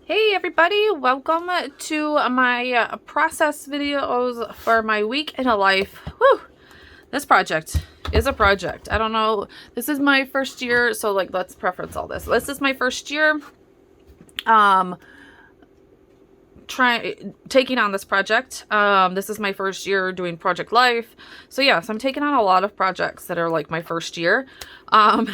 Hey everybody, welcome to my process videos for my week in a life. Whew. This project is a project. I don't know. This is my first year, so like let's preference all this. This is my first year taking on this project. This is my first year doing project life. So yes, I'm taking on a lot of projects that are like my first year. But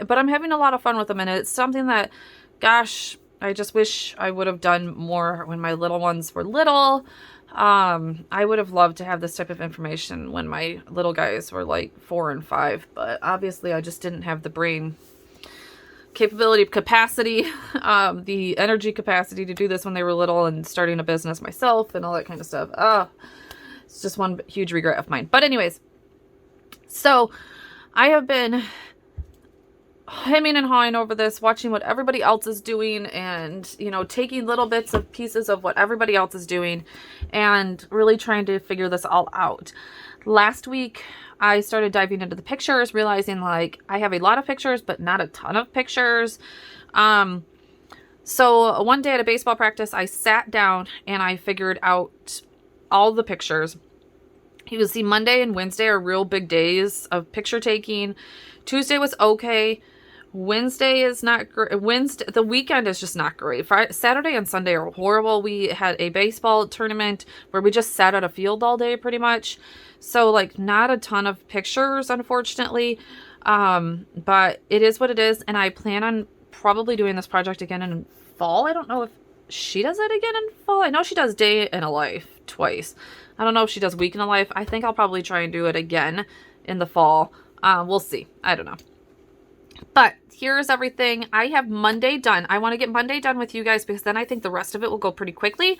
I'm having a lot of fun with them, and it's something that, gosh, I just wish I would have done more when my little ones were little. I would have loved to have this type of information when my little guys were like 4 and 5, but obviously I just didn't have the brain capability, capacity, the energy capacity to do this when they were little, and starting a business myself and all that kind of stuff. It's just one huge regret of mine. But anyways, so I have been hemming and hawing over this, watching what everybody else is doing, and taking little bits of pieces of what everybody else is doing and really trying to figure this all out. Last week I started diving into the pictures, realizing like I have a lot of pictures but not a ton of pictures. So one day at a baseball practice I sat down and I figured out all the pictures. You can see Monday and Wednesday are real big days of picture taking. Tuesday was okay. Wednesday is not great. The weekend is just not great. Saturday and Sunday are horrible. We had a baseball tournament where we just sat at a field all day pretty much. So like not a ton of pictures, unfortunately. But it is what it is. And I plan on probably doing this project again in fall. I don't know if she does it again in fall. I know she does day in a life twice. I don't know if she does week in a life. I think I'll probably try and do it again in the fall. We'll see. I don't know. But here's everything. I have Monday done. I want to get Monday done with you guys because then I think the rest of it will go pretty quickly.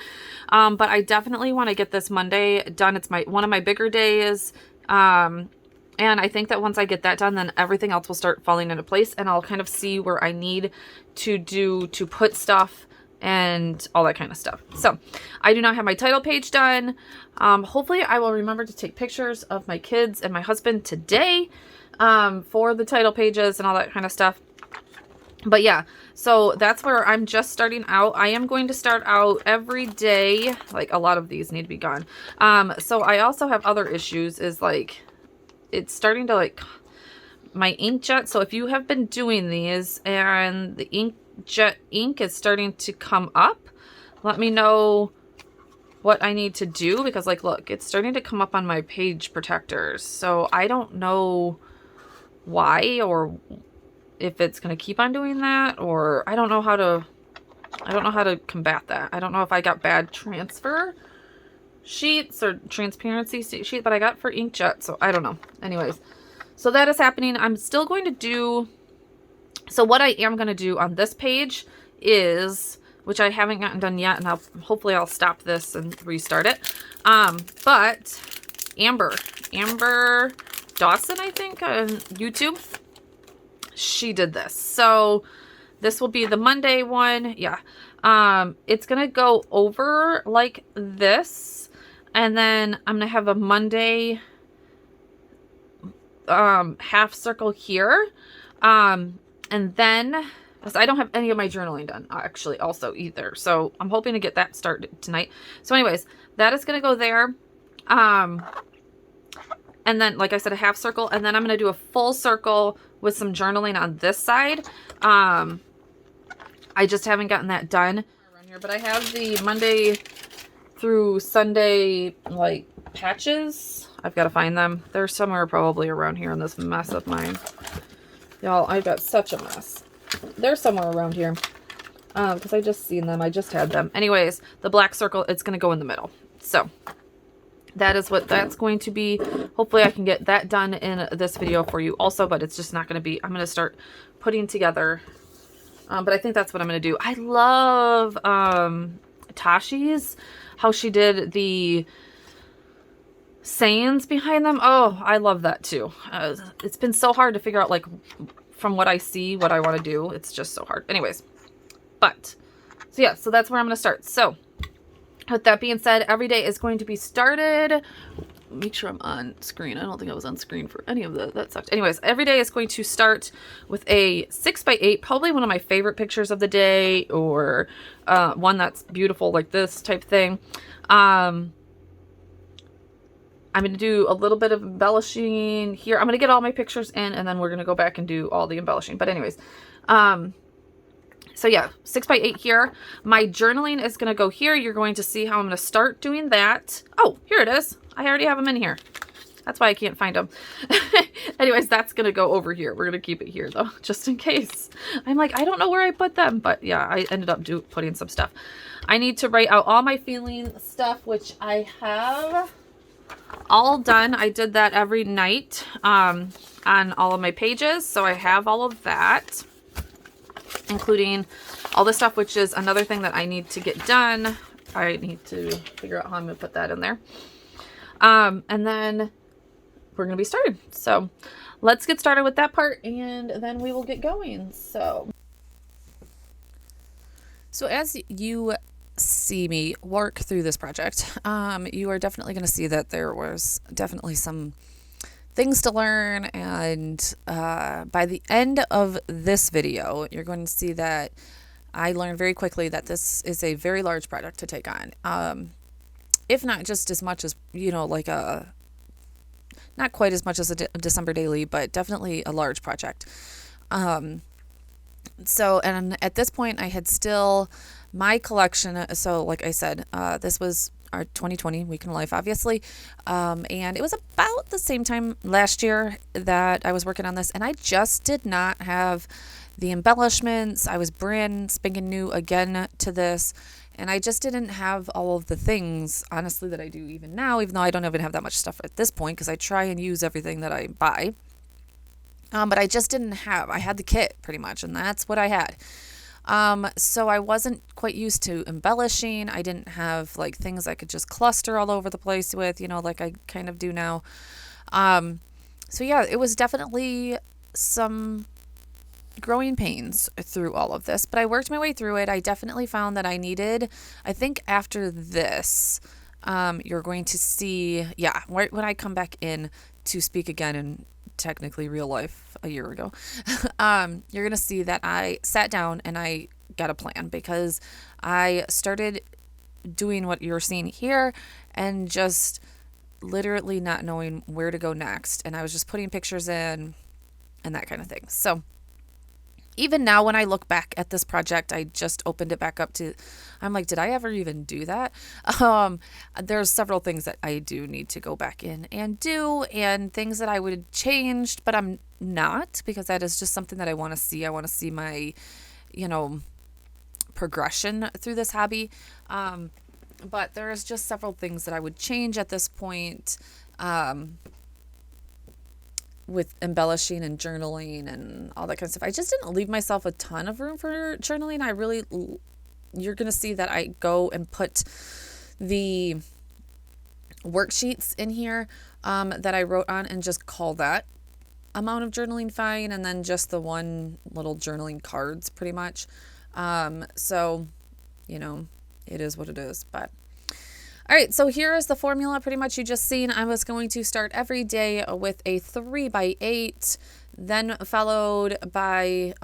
But I definitely want to get this Monday done. It's one of my bigger days. And I think that once I get that done, then everything else will start falling into place, and I'll kind of see where I need to put stuff and all that kind of stuff. So I do not have my title page done. Hopefully I will remember to take pictures of my kids and my husband today for the title pages and all that kind of stuff. But yeah, so that's where I'm just starting out. I am going to start out every day. Like a lot of these need to be gone. So I also have other issues, is like it's starting to like my inkjet. So if you have been doing these and the inkjet ink is starting to come up, let me know what I need to do, because like look, it's starting to come up on my page protectors. So I don't know why, or if it's going to keep on doing that, or I don't know how to combat that. I don't know if I got bad transfer sheets or transparency sheet, but I got for inkjet, so I don't know. Anyways, so that is happening. I'm still going to do, so what I am going to do on this page is, which I haven't gotten done yet, and hopefully I'll stop this and restart it. But Amber Dawson, I think, on YouTube, she did this. So this will be the Monday one. Yeah. It's going to go over like this, and then I'm going to have a Monday half circle here. And then, because I don't have any of my journaling done actually also either. So I'm hoping to get that started tonight. So anyways, that is going to go there. And then, like I said, a half circle, and then I'm going to do a full circle with some journaling on this side. I just haven't gotten that done around here, but I have the Monday through Sunday, like, patches. I've got to find them. They're somewhere probably around here in this mess of mine. Y'all, I've got such a mess. They're somewhere around here. Because I just seen them. I just had them. Anyways, the black circle, it's going to go in the middle. So that is what that's going to be. Hopefully I can get that done in this video for you also, but it's just not going to be, I'm going to start putting together. But I think that's what I'm going to do. I love Tashi's, how she did the sayings behind them. Oh, I love that too. It's been so hard to figure out, like, from what I see, what I want to do. It's just so hard. Anyways, but, so yeah, so that's where I'm going to start. So with that being said, every day is going to be started make sure I'm on screen. I don't think I was on screen for any of that sucked. Anyways, every day is going to start with a 6x8, probably one of my favorite pictures of the day, or one that's beautiful like this type thing. I'm going to do a little bit of embellishing here. I'm going to get all my pictures in, and then we're going to go back and do all the embellishing. But anyways, so yeah, 6x8 here. My journaling is going to go here. You're going to see how I'm going to start doing that. Oh, here it is. I already have them in here. That's why I can't find them. Anyways, that's going to go over here. We're going to keep it here though, just in case. I'm like, I don't know where I put them, but yeah, I ended up putting some stuff. I need to write out all my feeling stuff, which I have all done. I did that every night on all of my pages. So I have all of that, including all this stuff, which is another thing that I need to get done. I need to figure out how I'm going to put that in there. And then we're going to be started. So let's get started with that part, and then we will get going. So as you see me work through this project, you are definitely going to see that there was definitely some things to learn, and by the end of this video, you're going to see that I learned very quickly that this is a very large project to take on. If not just as much as, you know, like not quite as much as a December daily, but definitely a large project. So, and at this point I had still my collection. So like I said, this was our 2020 week in life, obviously. And it was about the same time last year that I was working on this, and I just did not have the embellishments. I was brand spanking new again to this, and I just didn't have all of the things, honestly, that I do even now, even though I don't even have that much stuff at this point, because I try and use everything that I buy. But I just didn't have, I had the kit pretty much, and that's what I had. So I wasn't quite used to embellishing. I didn't have like things I could just cluster all over the place with, you know, like I kind of do now. So yeah, it was definitely some growing pains through all of this, but I worked my way through it. I definitely found that I needed, I think after this, you're going to see, yeah, when I come back in to speak again in technically real life a year ago, you're going to see that I sat down and I got a plan, because I started doing what you're seeing here and just literally not knowing where to go next. And I was just putting pictures in and that kind of thing. So even now, when I look back at this project, I just opened it back up to, I'm like, did I ever even do that? There's several things that I do need to go back in and do, and things that I would have changed, but I'm not, because that is just something that I want to see. I want to see my, you know, progression through this hobby. But there's just several things that I would change at this point. With embellishing and journaling and all that kind of stuff. I just didn't leave myself a ton of room for journaling. You're going to see that I go and put the worksheets in here that I wrote on, and just call that amount of journaling fine, and then just the one little journaling cards pretty much. So, you know, it is what it is, but all right, so here is the formula. Pretty much you just seen. I was going to start every day with a 3x8, then followed by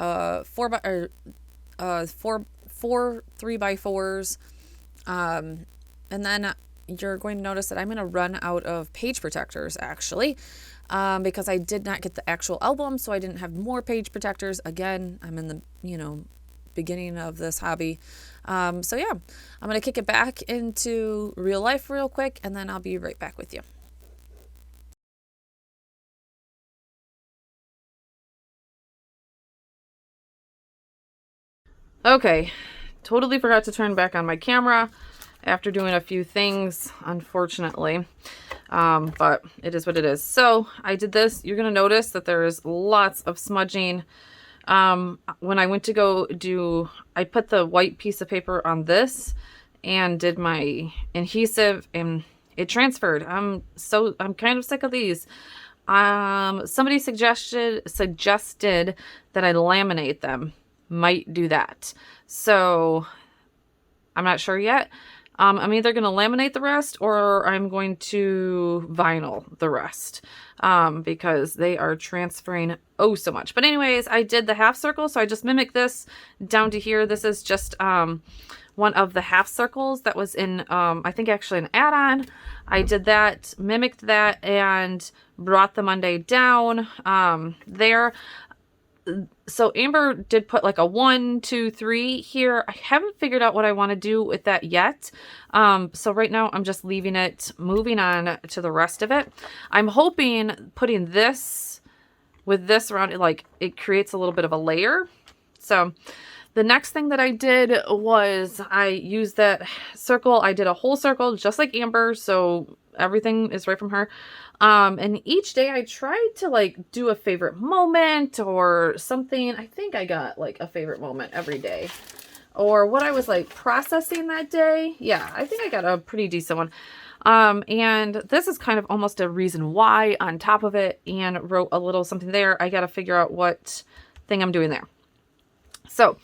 four 3x4s, and then you're going to notice that I'm going to run out of page protectors, actually, because I did not get the actual album, so I didn't have more page protectors. Again, I'm in the, you know, beginning of this hobby. So yeah, I'm going to kick it back into real life real quick, and then I'll be right back with you. Okay, totally forgot to turn back on my camera after doing a few things, unfortunately. But it is what it is. So I did this. You're going to notice that there is lots of smudging. When I went to go do, I put the white piece of paper on this and did my adhesive, and it transferred. I'm kind of sick of these. Somebody suggested that I laminate them. Might do that. So I'm not sure yet. I'm either going to laminate the rest or I'm going to vinyl the rest, because they are transferring oh so much. But anyways, I did the half circle, so I just mimicked this down to here. This is just one of the half circles that was in, I think actually an add-on. I did that, mimicked that, and brought the Monday down there. So Amber did put like a 1, 2, 3 here. I haven't figured out what I want to do with that yet. So right now I'm just leaving it, moving on to the rest of it. I'm hoping putting this with this around it, like it creates a little bit of a layer. So the next thing that I did was I used that circle. I did a whole circle just like Amber. So everything is right from her. And each day I tried to like do a favorite moment or something. I think I got like a favorite moment every day, or what I was like processing that day. Yeah, I think I got a pretty decent one. And this is kind of almost a reason why on top of it, and wrote a little something there. I got to figure out what thing I'm doing there. So,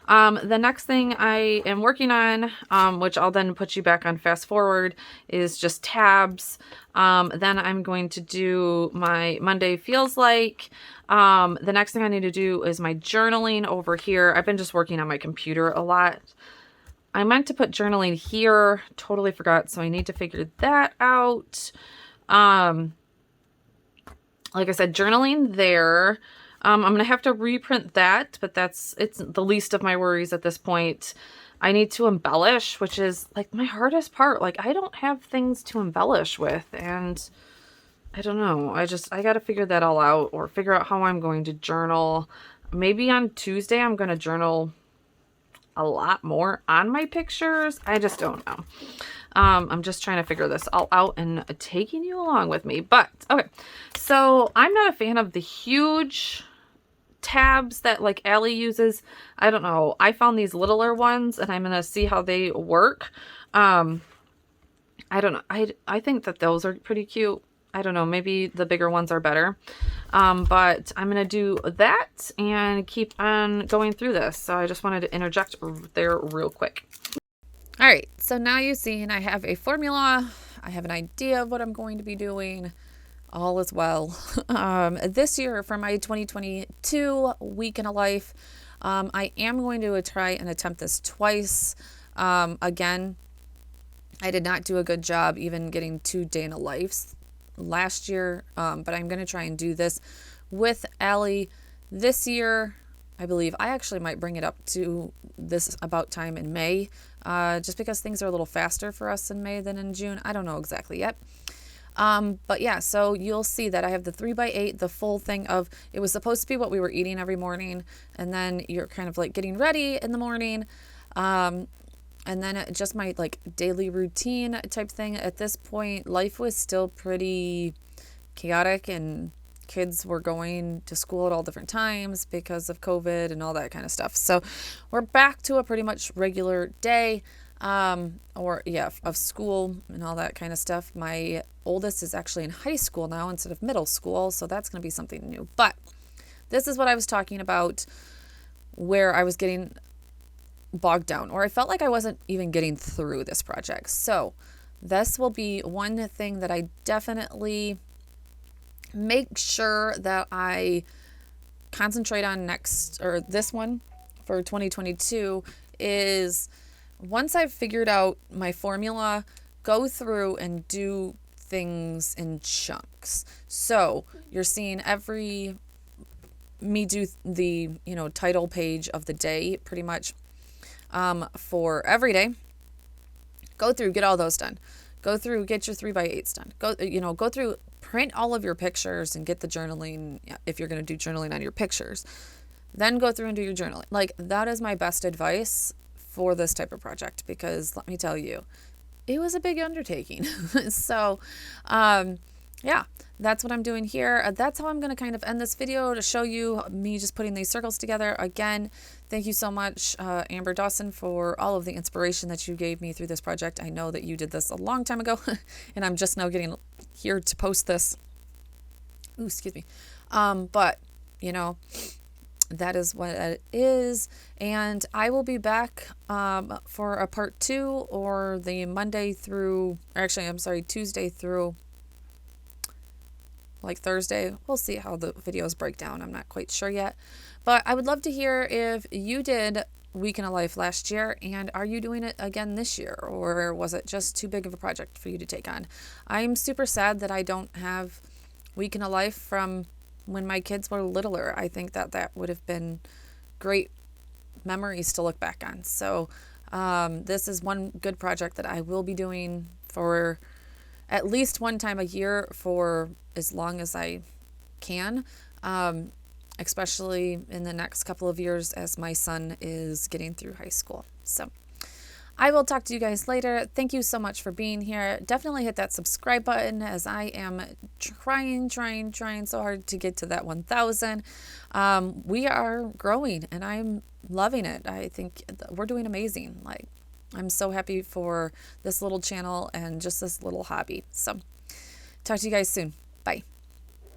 the next thing I am working on, which I'll then put you back on fast forward, is just tabs. Then I'm going to do my Monday feels like. The next thing I need to do is my journaling over here. I've been just working on my computer a lot. I meant to put journaling here, totally forgot, so I need to figure that out. Like I said, journaling there. I'm going to have to reprint that, but it's the least of my worries at this point. I need to embellish, which is like my hardest part. Like I don't have things to embellish with, and I don't know. I got to figure that all out, or figure out how I'm going to journal. Maybe on Tuesday, I'm going to journal a lot more on my pictures. I just don't know. I'm just trying to figure this all out and taking you along with me. But okay, so I'm not a fan of the huge tabs that like Allie uses. I don't know. I found these littler ones and I'm going to see how they work. I don't know. I think that those are pretty cute. I don't know. Maybe the bigger ones are better. But I'm going to do that and keep on going through this. So I just wanted to interject there real quick. All right. So now you've seen I have a formula. I have an idea of what I'm going to be doing. All is well. This year for my 2022 week in a life, I am going to try and attempt this twice. Again, I did not do a good job even getting 2 day in a life last year, but I'm going to try and do this with Allie this year. I believe I actually might bring it up to this about time in May, just because things are a little faster for us in May than in June. I don't know exactly yet. But yeah, so you'll see that I have the 3x8, the full thing of, it was supposed to be what we were eating every morning. And then you're kind of like getting ready in the morning. And then just my like daily routine type thing. At this point, life was still pretty chaotic and kids were going to school at all different times because of COVID and all that kind of stuff. So we're back to a pretty much regular day. Of school and all that kind of stuff. My oldest is actually in high school now instead of middle school, so that's going to be something new. But this is what I was talking about, where I was getting bogged down, or I felt like I wasn't even getting through this project. So this will be one thing that I definitely make sure that I concentrate on this one for 2022 is, once I've figured out my formula, go through and do things in chunks. So you're seeing me do the, title page of the day pretty much, for every day. Go through, get all those done. Go through, get your 3x8s done. Go through, print all of your pictures and get the journaling, if you're going to do journaling on your pictures. Then go through and do your journaling. Like, that is my best advice for this type of project, because let me tell you, it was a big undertaking. So, yeah, that's what I'm doing here. That's how I'm going to kind of end this video, to show you me just putting these circles together. Again, thank you so much, Amber Dawson, for all of the inspiration that you gave me through this project. I know that you did this a long time ago, and I'm just now getting here to post this. Ooh, excuse me. But, that is what it is. And I will be back for a part 2, or the Monday through, or actually, I'm sorry, Tuesday through like Thursday. We'll see how the videos break down. I'm not quite sure yet. But I would love to hear if you did Week in a Life last year, and are you doing it again this year, or was it just too big of a project for you to take on? I'm super sad that I don't have Week in a Life from when my kids were littler. I think that that would have been great memories to look back on. So this is one good project that I will be doing for at least one time a year for as long as I can, especially in the next couple of years as my son is getting through high school. So I will talk to you guys later. Thank you so much for being here. Definitely hit that subscribe button, as I am trying so hard to get to that 1,000. We are growing and I'm loving it. I think we're doing amazing. Like, I'm so happy for this little channel and just this little hobby. So talk to you guys soon. Bye.